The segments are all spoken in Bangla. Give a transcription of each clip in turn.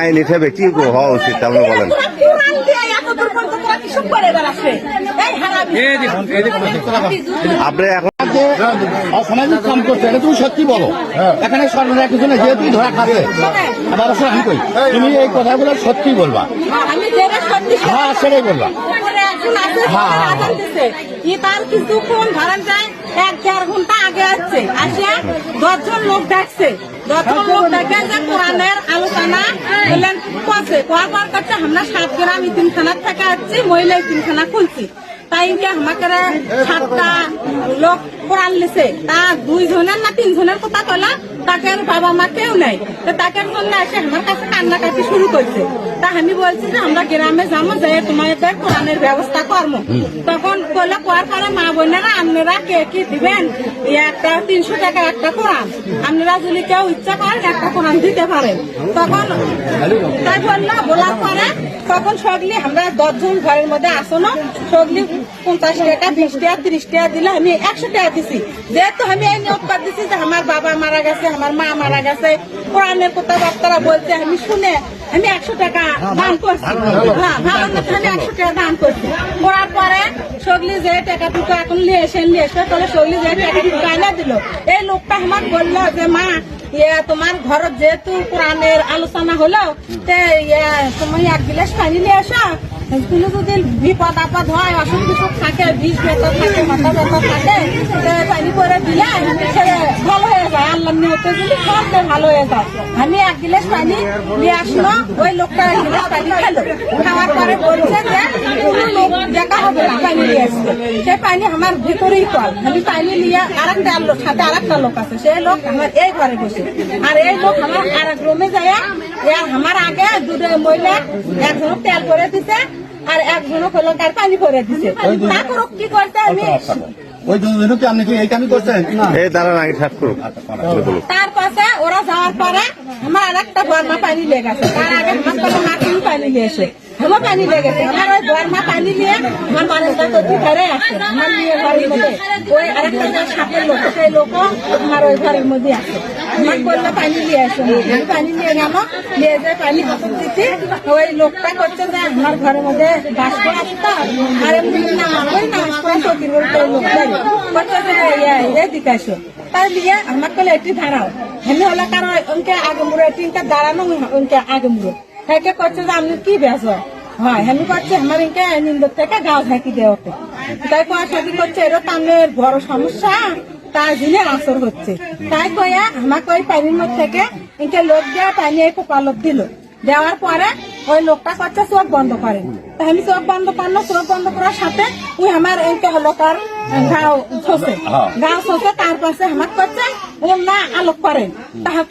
আইন হিসেবে কি হওয়া উচিত আপনি বলেন? আপনি এখন অসামাজিক কাম করছে, এটা তুমি সত্যি বলো। এখানে সরকারের পিছনে যেহেতু ধরা খাবে, আবার আমি কই তুমি এই কথাগুলো সত্যি বলবা। হ্যাঁ, সেটাই বলবা। তার কিছুক্ষণ ধরেন যায় 1-4 ঘন্টা আগে আসছে, আসিয়া 10 জন লোক ডাকছে। 10 জন লোক ডাকে যে কোরআনের আলোচনা বললেন করছে, করার করছে আমরা 7 গ্রাম ইতিমখানা থেকে আসছি, মহিলা ইতিমখানা খুলছি। তাই আমাকে 7টা লোক কোরআন লিছে, তা 2 জনের না 3 জনের কথা কলা, তাকে বাবা মা কেউ নাই। তো তাকে জন্য এসে আমার কাছে কান্নাকাটি শুরু করছে। তা আমি বলছি যে আমরা গ্রামে যাবো, যে তোমাদের কোরআনের ব্যবস্থা করবো। তখন বললো করার পরে মা বোনেরা আপনারা কে কি দিবেন, একটা 300 টাকা একটা কোরআন, আপনারা যদি কেউ ইচ্ছা করেন একটা কোরআন দিতে পারেন। তখন তাই বললো, বলার পরে তখন সগলি আমরা 10 জন ঘরের মধ্যে আসো না, সগলি 50 টাকা 20 টাকা 30 টাকা দিলে আমি 100 টাকা দিছি। যেহেতু আমি এই নিয়োগ করে দিছি যে আমার বাবা মারা গেছে, আমার মা মারা গেছে, কোরআনের কথাবার্তা বলছে, আমি শুনে আমি 100 টাকা দান করছি। হ্যাঁ, ভালো মতো আমি 100 টাকা দান করছি। করার পরে সগলি যে টাকাটুকু এখন নিয়ে এসে তাহলে সগলি যে টাকাটুকু আনা দিল, এই লোকটা আমার বললো যে মা তোমার ঘরত যেহেতু কোরআনের আলোচনা হলো, তুমি 1 গ্লাস পানি নিয়ে আসো, কোনো যদি বিপদ আপদ হয়, অসুখ বিসুখ থাকে, বিষ ব্যথা থাকে, মাথা ব্যথা থাকে, পানি করে দিলে ভালো হয়ে যায়। আল্লাহ নিয়তে যদি খাওয়াতে ভালো হয়ে যায়। আমি 1 গ্লাস পানি নিয়ে আসলো, ওই লোকটা 1 গ্লাস পানি খেলো। খাওয়ার পরে বলছে যে কোনো লোক দেখা হবে না, পানি নিয়ে আসছে। সে পানি আমার ভিতরেই কল। আমি পানি নিয়ে আরেকটা লোক, সাথে আরেকটা লোক আছে, সেই লোক আমার এই ঘরে বসে, আর এই লোক আমার আরেক রুমে যায়। আমার আগে 2 মহিলা, একজন তেল করে দিছে আর একজনও হলো তার পানি করে দিছে। তারপর কি করতে আমি ওই দুজনও কি আপনি কি এই কামই করছেন? এই দাঁড়ান আগে ঠাক করুন। তার পাশে ওরা যাওয়ার পরে আমার আরেকটা বর্মা পানি লেগেছে, তার আগে আমার মাটি পানি নিয়েছে, আমার পানি লেগেছে। আমার ওই বর্মা পানি নিয়ে আমার বাড়িটা তো ঘরে আসে, আমার নিয়ে ঘরের মধ্যে ওই আরেকটা যে সাপের লোক, সেই লোকও আমার ওই ঘরের মধ্যে আসে। আমার বললো পানি নিয়ে আসো, আমি পানি নিয়ে গেল, নিয়ে যে পানি হাতত দিচ্ছি, ওই লোকটা করছে যে আমার ঘরের মধ্যে বাস করে আসতো, আর এমনি না ওই না চকির বলতে লোক করছে যে এদিকে আসো। তাই নিয়ে আমার কলে এটি দাঁড়াও, আমি হলো কারণ ওকে আগে মুড়ো এটিনটা দাঁড়ানো ওকে আগে মুড়ো হ্যাঁ করছে যে আপনি কি বেস হয়, আমি করছি আমার ইনকে নিন্দর থেকে গাও ঝাঁকি দেওয়াতে। তাই পয়সাদি করছে এরও তাদের বড় সমস্যা, তার দিনে আসর হচ্ছে। তাই কয়া আমাকে ওই পানির মধ্যে থেকে ইনকে লোক দেওয়া পানি এই কপালত দিল। দেওয়ার পরে ওই লোকটা করছে চোখ বন্ধ করেন। তাই আমি চোখ বন্ধ করলো, চোখ বন্ধ করার সাথে ওই আমার এনকে হলো তার গাও ছসে, তার পাশে আমার করছে না আলোক করেন।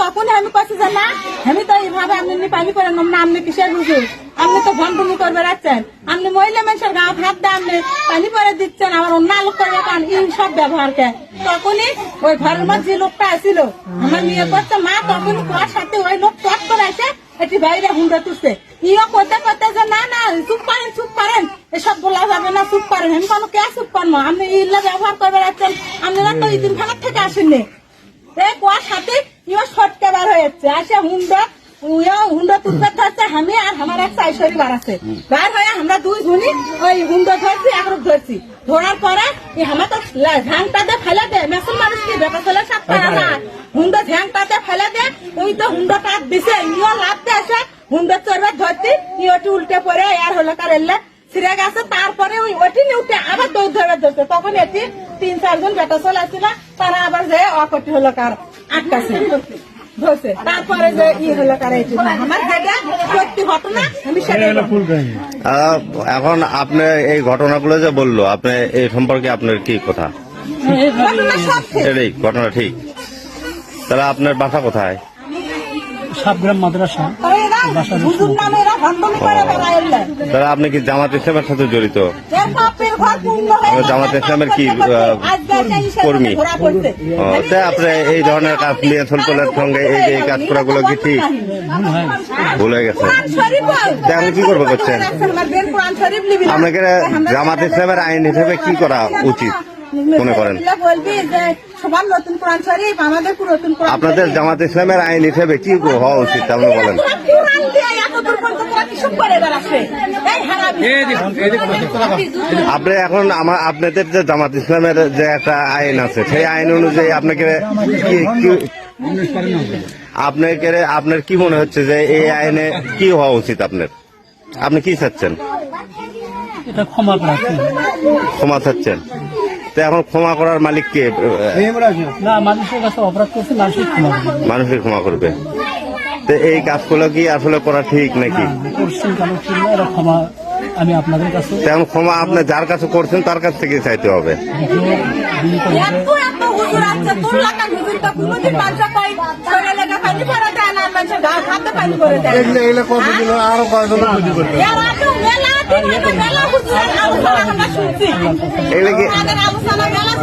তখন আমি করছি যে না, আমি তো এইভাবে আপনি পানি করেন না, আপনি কিসের বুঝুন, আপনি তো ভণ্ডুমি করবে রাখছেন, আপনি মহিলা মানুষের গাও হাত দিয়ে আপনি পানি করে দিচ্ছেন, আমার অন্য আলোক করে রাখেন, এই সব ব্যবহার কে। তখনই ওই ঘরের মধ্যে যে লোকটা আসছিল আমার নিয়ে করছে মা, তখনই তোমার সাথে ওই লোক চট করে আসে এটি বাইরে হুন্ডা তুলছে। ইও করতে করতে যে না না চুপ করেন এসব বলা যাবে না, চুপ করেন। আমি কোনো কে চুপ করবো, আপনি ইল্লা ব্যবহার করবে রাখছেন, আপনারা তো ইতিমখানার থেকে আসেননি। এই কুয়ার সাথে ইও শটকে বার হয়ে যাচ্ছে, আসে হুন্ডা তুলতে ধরছে, আমি আর আমার এক চাইশরি বার আছে, বার হয়ে আমরা 2 জনই ওই হুন্ডা ধরছি, একরূপ ধরছি। ধরার পরে আমার তো ঝ্যাংটাতে ফেলে দে, মেসুল মানুষ কি বেটা চলে সব পারা যায়, হুন্ডা ঝ্যাংটাতে ফেলে দে, ওই তো হুন্ডা টাপ দিছে, ইও লাভতে আসে হুন্ডা চড়বে ধরছি, ইটি উল্টে পরে আর হলো কার এলে ছিঁড়ে গেছে। তারপরে ওই ওটি উঠে আবার দৌড় ধরে ধরছে, তখন এটি 3-4 জন বেটা চলে আসছিল, তারা আবার যে অকটি হলো কার আটকাছে ধরছে। তারপরে যে হলো কার এটি আমার যেটা সত্যি ঘটনা আমি সেটা। এখন আপনি এই ঘটনাগুলো যে বললো, আপনি এই সম্পর্কে আপনার কি কথা? এটাই ঘটনা ঠিক। তাহলে আপনার বাসা কোথায়? সাবগ্রাম মাদ্রাসা। তাহলে আপনি কি জামাত ইসলামের সাথে জড়িত? জামাত ইসলামের কি কর্মী? তাই আপনি এই ধরনের কাজ নিয়ে সলপলের সঙ্গে এই কাজ করাগুলো কি ঠিক ভুলে গেছে? আপনি কি করবো করছেন? আপনাকে জামাত ইসলামের আইন হিসেবে কি করা উচিত মনে করেন? আমাদের আপনাদের জামাত ইসলামের আইন হিসেবে কি হওয়া উচিত আপনি বলেন? এত দূর পর্যন্ত তোরা কিসব করে বেড়াচ্ছে এই হারামি আপনি এখন আপনাদের যে জামাত ইসলামের যে একটা আইন আছে সেই আইন অনুযায়ী আপনাকে আপনার কি মনে হচ্ছে যে এই আইনে কি হওয়া উচিত আপনার? আপনি কি চাচ্ছেন? এটা ক্ষমা প্রার্থী ক্ষমা চাচ্ছেন? তো এখন ক্ষমা করার মালিক কে? না, মানুষের কাছে অপরাধ করছে, মানুষের ক্ষমা করবে। মানুষের ক্ষমা করবে। তো এই কাজগুলো কি আসলে করা ঠিক নাকি? করছেন কেন ঠিক না, এটা ক্ষমা আমি আপনাদের কাছে তেমন ক্ষমা আপনি যার কাছে করছেন তার কাছ থেকে চাইতে হবে। এত এত হুজুর আছে তোর লাগা হুজুর তো কোনোদিন মানুষ কই করে লাগা পানি করে দেয় না মানুষ গাল হাতে পানি করে দেয় এগুলো কতদিন আরো কয়জন বুদ্ধি করবে এরা তো মেলা দিন মেলা হুজুরের আলোচনা আমরা শুনছি এগুলো কি আমাদের আলোচনা মেলা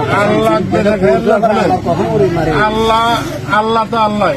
আল্লাহ তো আল্লাহ